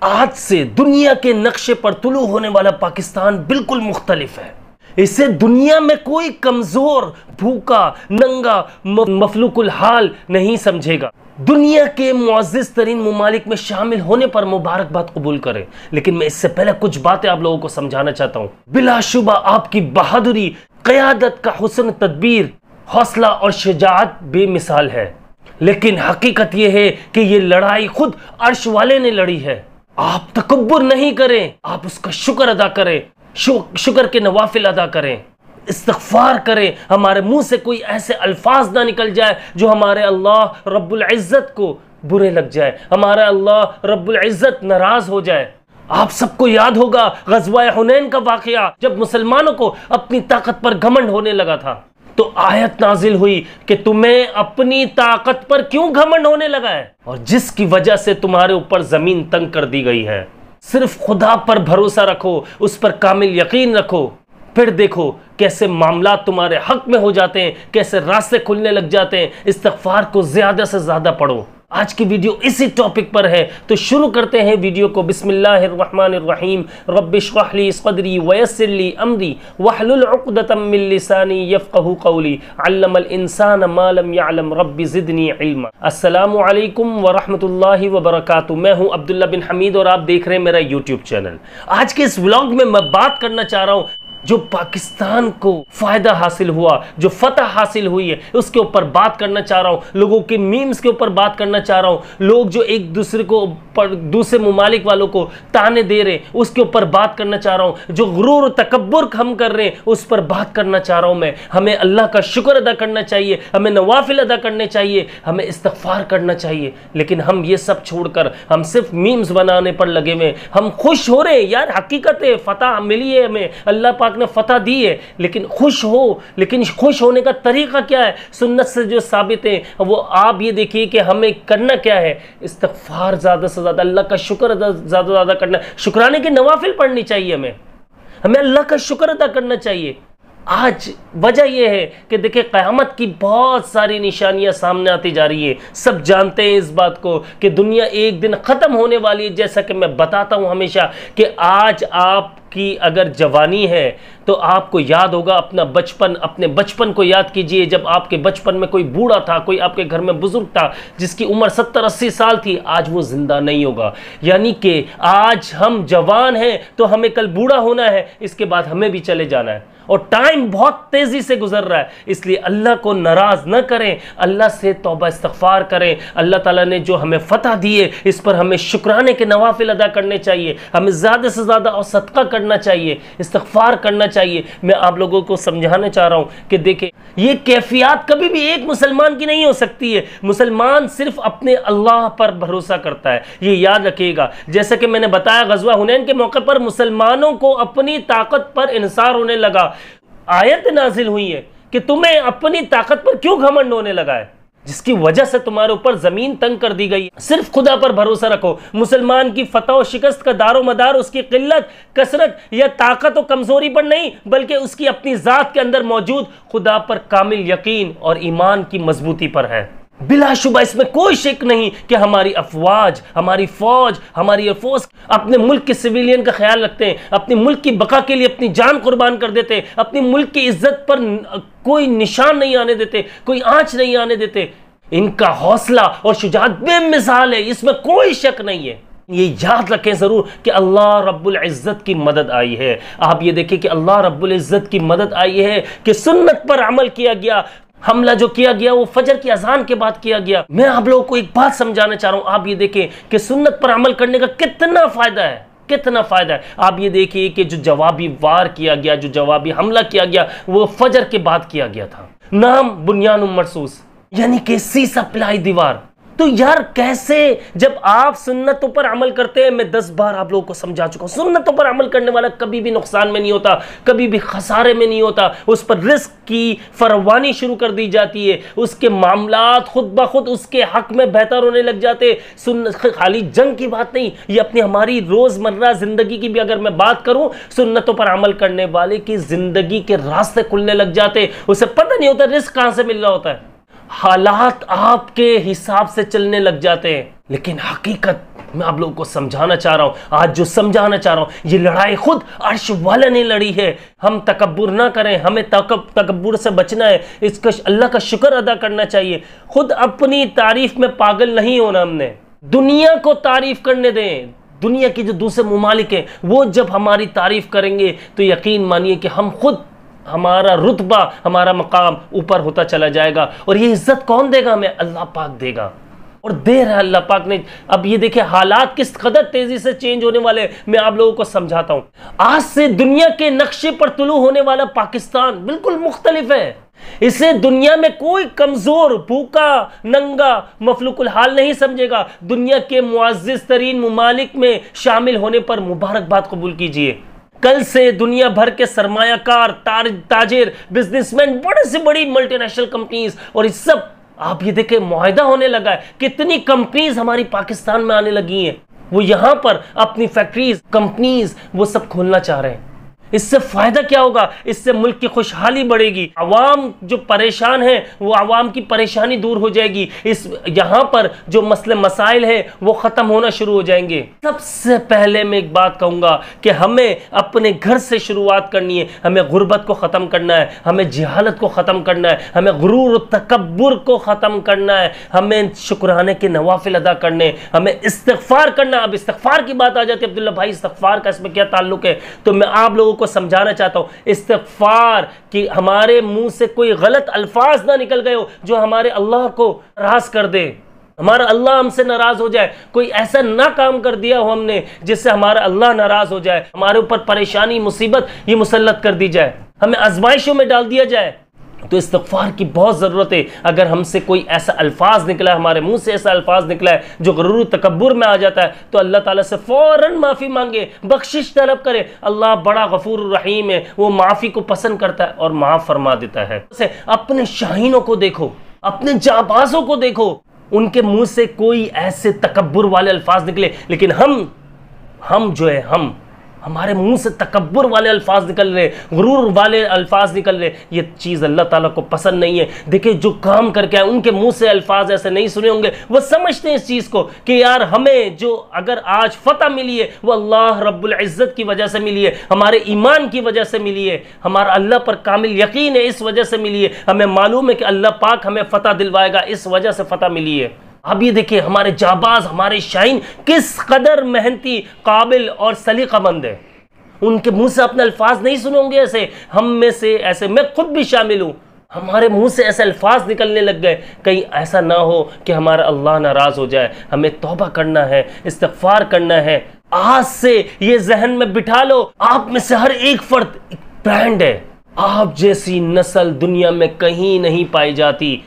आज से दुनिया के नक्शे पर तुलू होने वाला पाकिस्तान बिल्कुल मुख्तलिफ है। इसे दुनिया में कोई कमजोर, भूखा, नंगा, मफलूकुल हाल नहीं समझेगा। दुनिया के मुअज़्ज़िज़ तरीन मुमालिक में शामिल होने पर मुबारकबाद कबूल करें। लेकिन मैं इससे पहले कुछ बातें आप लोगों को समझाना चाहता हूं। बिलाशुबा आपकी बहादुरी, क़यादत का हुस्न तदबीर, हौसला और शुजाअत बेमिसाल है। लेकिन हकीकत यह है कि यह लड़ाई खुद अर्श वाले ने लड़ी है। आप तकब्बुर नहीं करें, आप उसका शुक्र अदा करें, शुक्र के नवाफिल अदा करें, इस्तिग़फ़ार करें। हमारे मुंह से कोई ऐसे अल्फाज ना निकल जाए जो हमारे अल्लाह रब्बुल इज़्ज़त को बुरे लग जाए, हमारा अल्लाह रब्बुल इज़्ज़त नाराज हो जाए। आप सबको याद होगा ग़ज़वा हुनैन का वाक़या, जब मुसलमानों को अपनी ताकत पर घमंड होने लगा था तो आयत नाजिल हुई कि तुम्हें अपनी ताकत पर क्यों घमंड होने लगा है और जिसकी वजह से तुम्हारे ऊपर जमीन तंग कर दी गई है। सिर्फ खुदा पर भरोसा रखो, उस पर कामिल यकीन रखो, फिर देखो कैसे मामला तुम्हारे हक में हो जाते हैं, कैसे रास्ते खुलने लग जाते हैं। इस्तिग़फ़ार को ज्यादा से ज्यादा पढ़ो। आज की वीडियो इसी टॉपिक पर है, तो शुरू करते हैं वीडियो को। बिस्मिल्लाहिर्रहमानिर्रहीम। रब्बि इश्रह ली सदरी वयस्सिर ली अमरी वहलुल उक़दतम मिन लिसानी यफ़क़हू क़ौली अल्लमल इंसान मा लम यअलम रब्बि ज़िदनी इल्मा। अस्सलामु अलैकुम व रहमतुल्लाहि व बरकातुहू। मैं हूं अब्दुल्ला बिन हमीद और आप देख रहे हैं मेरा यूट्यूब चैनल। आज के इस व्लॉग में मैं बात करना चाह रहा हूं जो पाकिस्तान को फायदा हासिल हुआ, जो फतह हासिल हुई है, उसके ऊपर बात करना चाह रहा हूं। लोगों के मीम्स के ऊपर बात करना चाह रहा हूं। लोग जो एक दूसरे को दूसरे मुमालिक वालों को ताने दे रहे, उसके ऊपर बात करना चाह रहा हूं। जो गुरूर तकब्बुर हम कर रहे हैं, उस पर बात करना चाह रहा हूं मैं। हमें अल्लाह का शुक्र अदा करना चाहिए, हमें नवाफिल अदा करने चाहिए, हमें इस्तिग़फ़ार करना चाहिए। लेकिन हम ये सब छोड़कर हम सिर्फ मीम्स बनाने पर लगे हुए। हम खुश हो रहे हैं यार, हकीकत है फतह मिली है हमें, अल्लाह पाक ने फतह दी है, लेकिन खुश हो। लेकिन खुश होने का तरीका क्या है? सुन्नत से जो साबित है वो आप ये देखिए कि हमें करना क्या है। इस्तिग़फ़ार ज़्यादा से ज़्यादा, अल्लाह का शुक्र ज़्यादा से ज़्यादा करना, शुक्राने की नवाफिल पढ़नी चाहिए। हमें अल्लाह का शुक्र अदा करना चाहिए। आज वजह यह है कि देखिए क़यामत की बहुत सारी निशानियां सामने आती जा रही है। सब जानते हैं इस बात को कि दुनिया एक दिन ख़त्म होने वाली है। जैसा कि मैं बताता हूं हमेशा कि आज आपकी अगर जवानी है तो आपको याद होगा अपना बचपन, अपने बचपन को याद कीजिए जब आपके बचपन में कोई बूढ़ा था, कोई आपके घर में बुजुर्ग था जिसकी उम्र 70-80 साल थी, आज वो जिंदा नहीं होगा। यानी कि आज हम जवान हैं तो हमें कल बूढ़ा होना है, इसके बाद हमें भी चले जाना है और टाइम बहुत तेजी से गुजर रहा है। इसलिए अल्लाह को नाराज न करें, अल्लाह से तौबा इस्तिग़फ़ार करें। अल्लाह ताला ने जो हमें फतह दी है इस पर हमें शुक्राने के नवाफिल अदा करने चाहिए, हमें ज़्यादा से ज़्यादा और सदका करना चाहिए, इस्तिग़फ़ार करना चाहिए। मैं आप लोगों को समझाना चाह रहा हूँ कि देखें ये कैफियत कभी भी एक मुसलमान की नहीं हो सकती है। मुसलमान सिर्फ अपने अल्लाह पर भरोसा करता है, ये याद रखिएगा। जैसा कि मैंने बताया ग़ज़वा हुनैन के मौके पर मुसलमानों को अपनी ताकत पर इंसार होने लगा। आयत नाजिल हुई है कि तुम्हें अपनी ताकत पर क्यों घमंड होने लगा है, जिसकी वजह से तुम्हारे ऊपर जमीन तंग कर दी गई। सिर्फ खुदा पर भरोसा रखो। मुसलमान की फतह और शिकस्त का दारो मदार उसकी किल्लत, कसरत या ताकत और कमजोरी पर नहीं, बल्कि उसकी अपनी जात के अंदर मौजूद खुदा पर कामिल यकीन और ईमान की मजबूती पर है। बिलाशुबा इसमें कोई शक नहीं कि हमारी अफवाज, हमारी फौज, हमारी एयरफोर्स अपने मुल्क के सिविलियन का ख्याल रखते हैं, अपने मुल्क की बका के लिए अपनी जान कुर्बान कर देते हैं, अपने मुल्क की इज्जत पर कोई निशान नहीं आने देते, कोई आंच नहीं आने देते। इनका हौसला और शुजाअत बेमिसाल है, इसमें कोई शक नहीं है। ये याद रखें जरूर कि अल्लाह रब्बुल इज़्ज़त की मदद आई है। आप ये देखें कि अल्लाह रब्बुल इज़्ज़त की मदद आई है कि सुन्नत पर अमल किया गया। हमला जो किया गया वो फजर की अजान के बाद किया गया। मैं आप लोगों को एक बात समझाना चाह रहा हूं। आप ये देखें कि सुन्नत पर अमल करने का कितना फायदा है, कितना फायदा है। आप ये देखिए कि जो जवाबी वार किया गया, जो जवाबी हमला किया गया, वो फजर के बाद किया गया था। नाम बुनियानुम मरसूस, यानी कि सीसा पिलाई दीवार। तो यार कैसे, जब आप सुन्नतों पर अमल करते हैं, मैं 10 बार आप लोगों को समझा चुका हूं, सुन्नतों पर अमल करने वाला कभी भी नुकसान में नहीं होता, कभी भी खसारे में नहीं होता। उस पर रिस्क की फरवानी शुरू कर दी जाती है, उसके मामलात खुद ब खुद उसके हक में बेहतर होने लग जाते। खाली जंग की बात नहीं, ये अपनी हमारी रोजमर्रा जिंदगी की भी अगर मैं बात करूं, सुन्नतों पर अमल करने वाले की जिंदगी के रास्ते खुलने लग जाते। उसे पता नहीं होता रिस्क कहां से मिल रहा होता है, हालात आपके हिसाब से चलने लग जाते हैं। लेकिन हकीकत मैं आप लोगों को समझाना चाह रहा हूं, आज जो समझाना चाह रहा हूं, ये लड़ाई खुद अर्श वाला ने लड़ी है। हम तकब्बुर ना करें, हमें तकब्बुर से बचना है, इसका अल्लाह का शुक्र अदा करना चाहिए। खुद अपनी तारीफ में पागल नहीं होना, हमने दुनिया को तारीफ करने दें। दुनिया की जो दूसरे मुमालिक हैं वो जब हमारी तारीफ करेंगे तो यकीन मानिए कि हम खुद, हमारा रुतबा, हमारा मकाम ऊपर होता चला जाएगा। और ये इज्जत कौन देगा हमें? अल्लाह पाक देगा, और दे रहा है अल्लाह पाक ने। अब ये देखिए हालात किस कदर तेजी से चेंज होने वाले, मैं आप लोगों को समझाता हूं। आज से दुनिया के नक्शे पर तुलू होने वाला पाकिस्तान बिल्कुल मुख्तलिफ है। इसे दुनिया में कोई कमजोर, भूखा, नंगा, मफलूकुल हाल नहीं समझेगा। दुनिया के मुअज़्ज़िज़ तरीन मुमालिक में शामिल होने पर मुबारकबाद कबूल कीजिए। कल से दुनिया भर के सरमायाकार, ताजिर, बिजनेसमैन, बड़े से बड़ी मल्टीनेशनल कंपनीज, और इस सब आप ये देखें मुआहदा होने लगा है। कितनी कंपनीज हमारी पाकिस्तान में आने लगी हैं, वो यहां पर अपनी फैक्ट्रीज, कंपनीज वो सब खोलना चाह रहे हैं। इससे फायदा क्या होगा? इससे मुल्क की खुशहाली बढ़ेगी, अवाम जो परेशान है वो अवाम की परेशानी दूर हो जाएगी। इस यहाँ पर जो मसले मसाइल है वो ख़त्म होना शुरू हो जाएंगे। सबसे पहले मैं एक बात कहूँगा कि हमें अपने घर से शुरुआत करनी है। हमें गुर्बत को ख़त्म करना है, हमें जहालत को ख़त्म करना है, हमें गुरूर और तकब्बुर को ख़त्म करना है, हमें शुक्राने के नवाफिल अदा करने, हमें इस्तिग़फ़ार करना। अब इस्तिग़फ़ार की बात आ जाती है, अब्दुल्ला भाई इस्तिग़फ़ार का इसमें क्या ताल्लुक़ है? तो मैं आप लोगों को समझाना चाहता हूं, इस्तिग़फ़ार कि हमारे मुंह से कोई गलत अल्फाज ना निकल गए हो जो हमारे अल्लाह को नाराज कर दे, हमारा अल्लाह हमसे नाराज हो जाए। कोई ऐसा ना काम कर दिया हो हमने जिससे हमारा अल्लाह नाराज हो जाए, हमारे ऊपर परेशानी, मुसीबत ये मुसल्लत कर दी जाए, हमें आजमाइशों में डाल दिया जाए। तो इस्तिग़फ़ार की बहुत ज़रूरत है। अगर हमसे कोई ऐसा अल्फाज निकला है, हमारे मुंह से ऐसा अल्फाज निकला है जो गुरूर तकब्बुर में आ जाता है, तो अल्लाह ताला से फ़ौरन माफ़ी मांगे, बख्शिश तलब करे। अल्लाह बड़ा गफूर रहीम है, वो माफ़ी को पसंद करता है और माफ़ फरमा देता है। अपने शाहीनों को देखो, अपने जाबाजों को देखो, उनके मुंह से कोई ऐसे तकब्बुर वाले अल्फाज निकले, लेकिन हम जो है हमारे मुंह से तकब्बुर वाले अल्फाज निकल रहे, गुरूर वाले अल्फाज निकल रहे, ये चीज़ अल्लाह ताला को पसंद नहीं है। देखिए जो काम करके आए उनके मुंह से अल्फाज ऐसे नहीं सुने होंगे, वो समझते हैं इस चीज़ को कि यार हमें जो अगर आज फतह मिली है वो अल्लाह रब्बुल इज़्ज़त की वजह से मिली है, हमारे ईमान की वजह से मिली है, हमारा अल्लाह पर कामिल यकीन है इस वजह से मिली है। हमें मालूम है कि अल्लाह पाक हमें फतह दिलवाएगा, इस वजह से फतह मिली है। अब ये देखिए हमारे जाबाज, हमारे शाहीन किस कदर मेहनती, काबिल और सलीकामंद है। उनके मुंह से अपने अल्फाज नहीं सुने होंगे ऐसे, हम में से ऐसे, मैं खुद भी शामिल हूँ, हमारे मुंह से ऐसे अल्फाज निकलने लग गए। कहीं ऐसा ना हो कि हमारा अल्लाह नाराज़ हो जाए। हमें तौबा करना है, इस्तिग़फ़ार करना है। आज से ये जहन में बिठा लो, आप में से हर एक फर्द एक ब्रांड है। आप जैसी नस्ल दुनिया में कहीं नहीं पाई जाती।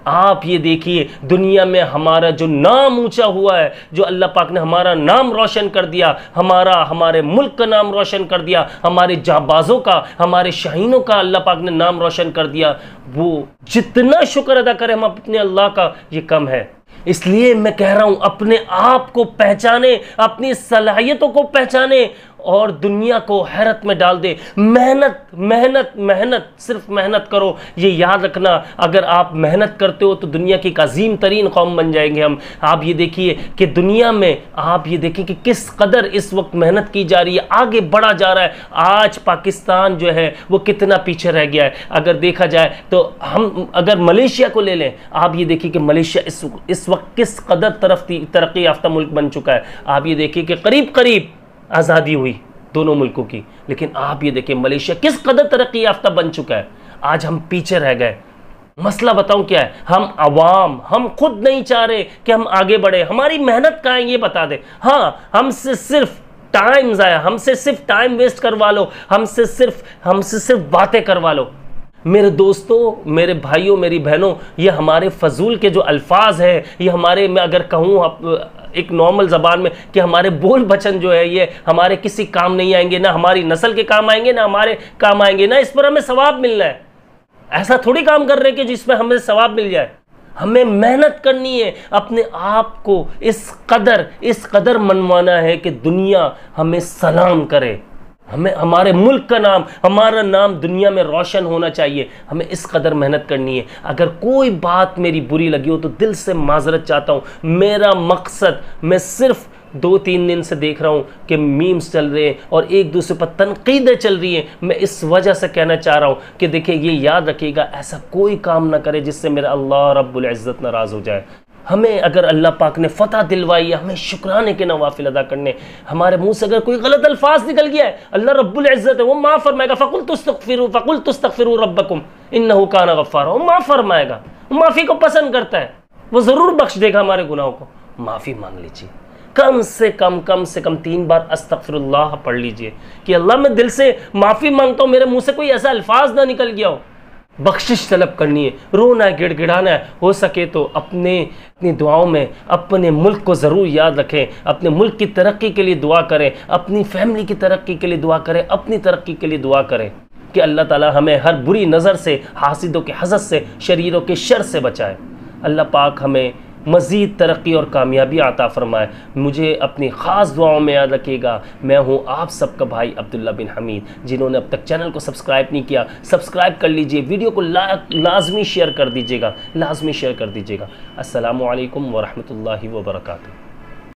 आप ये देखिए दुनिया में हमारा जो नाम ऊंचा हुआ है, जो अल्लाह पाक ने हमारा नाम रोशन कर दिया, हमारे मुल्क का नाम रोशन कर दिया, हमारे जाबाजों का, हमारे शाहीनों का अल्लाह पाक ने नाम रोशन कर दिया, वो जितना शुक्र अदा करें हम अपने अल्लाह का, ये कम है। इसलिए मैं कह रहा हूं अपने आप को पहचाने, अपनी सलाहियतों को पहचाने और दुनिया को हैरत में डाल दे। मेहनत मेहनत मेहनत, सिर्फ मेहनत करो। ये याद रखना, अगर आप मेहनत करते हो तो दुनिया की एक अजीम तरीन कौम बन जाएंगे हम। आप ये देखिए कि दुनिया में, आप ये देखिए कि किस कदर इस वक्त मेहनत की जा रही है, आगे बढ़ा जा रहा है। आज पाकिस्तान जो है वो कितना पीछे रह गया है। अगर देखा जाए तो हम अगर मलेशिया को ले लें, आप ये देखिए कि मलेशिया इस वक्त किस कदर तरक्की याफ्ता मुल्क बन चुका है। आप ये देखिए कि करीब करीब आज़ादी हुई दोनों मुल्कों की, लेकिन आप ये देखिए मलेशिया किस कदर तरक्की याफ्ता बन चुका है। आज हम पीछे रह गए। मसला बताऊं क्या है? हम खुद नहीं चाह रहे कि हम आगे बढ़े। हमारी मेहनत कहाँ है ये बता दे। हाँ, हमसे सिर्फ टाइम ज़ाया, हमसे सिर्फ टाइम वेस्ट करवा लो, हमसे सिर्फ बातें करवा लो। मेरे दोस्तों, मेरे भाइयों, मेरी बहनों, ये हमारे फजूल के जो अल्फाज है, ये हमारे, मैं अगर कहूँ एक नॉर्मल ज़बान में, कि हमारे बोल बचन जो है ये हमारे किसी काम नहीं आएंगे, ना हमारी नस्ल के काम आएंगे, ना हमारे काम आएंगे, ना इस पर हमें सवाब मिलना है। ऐसा थोड़ी काम कर रहे हैं कि जिसमें हमें सवाब मिल जाए। हमें मेहनत करनी है, अपने आप को इस कदर मनवाना है कि दुनिया हमें सलाम करे। हमें हमारे मुल्क का नाम, हमारा नाम दुनिया में रोशन होना चाहिए। हमें इस कदर मेहनत करनी है। अगर कोई बात मेरी बुरी लगी हो तो दिल से माजरत चाहता हूँ। मेरा मकसद, मैं सिर्फ 2-3 दिन से देख रहा हूँ कि मीम्स चल रहे हैं और एक दूसरे पर तनकीदें चल रही हैं। मैं इस वजह से कहना चाह रहा हूँ कि देखिए, ये याद रखिएगा, ऐसा कोई काम ना करे जिससे मेरा अल्लाह रब्बुल इज़्ज़त नाराज़ हो जाए। हमें अगर अल्लाह पाक ने फ़तह दिलवाई है, हमें शुक्राने के नवाफिल अदा करने। हमारे मुंह से अगर कोई गलत अल्फाज निकल गया है, अल्लाह रब्बुल इज़्ज़त है, वो माफ़ फरमाएगा। फ़कुल तुस्तग़फ़िरू रब्बकुम इन्नहु काना गफ़्फ़ारा। वो माफ़ फरमाएगा, वो माफ़ी को पसंद करता है, वो ज़रूर बख्श देगा हमारे गुनाहों को। माफ़ी मांग लीजिए, कम से कम 3 बार अस्तग़फ़िरुल्लाह पढ़ लीजिए कि अल्लाह मैं दिल से माफ़ी मांगता हूँ, मेरे मुंह से कोई ऐसा अल्फाज ना निकल गया हो। बख्शिश तलब करनी है, रोना है, गिड़गिड़ाना है। हो सके तो अपनी दुआओं में अपने मुल्क को ज़रूर याद रखें, अपने मुल्क की तरक्की के लिए दुआ करें, अपनी फैमिली की तरक्की के लिए दुआ करें, अपनी तरक्की के लिए दुआ करें कि अल्लाह ताला हमें हर बुरी नज़र से, हासिदों के हसद से, शरीरों के शर से बचाए। अल्लाह पाक हमें मज़ीद तरक्की और कामयाबी आता फ़रमाए। मुझे अपनी ख़ास दुआओं में याद रखिएगा। मैं हूँ आप सबका भाई अब्दुल्ला बिन हमीद। जिन्होंने अब तक चैनल को सब्सक्राइब नहीं किया, सब्सक्राइब कर लीजिए। वीडियो को लाजमी शेयर कर दीजिएगा, लाजमी शेयर कर दीजिएगा। अस्सलामु अलैकुम व रहमतुल्लाहि व बरकातुहू।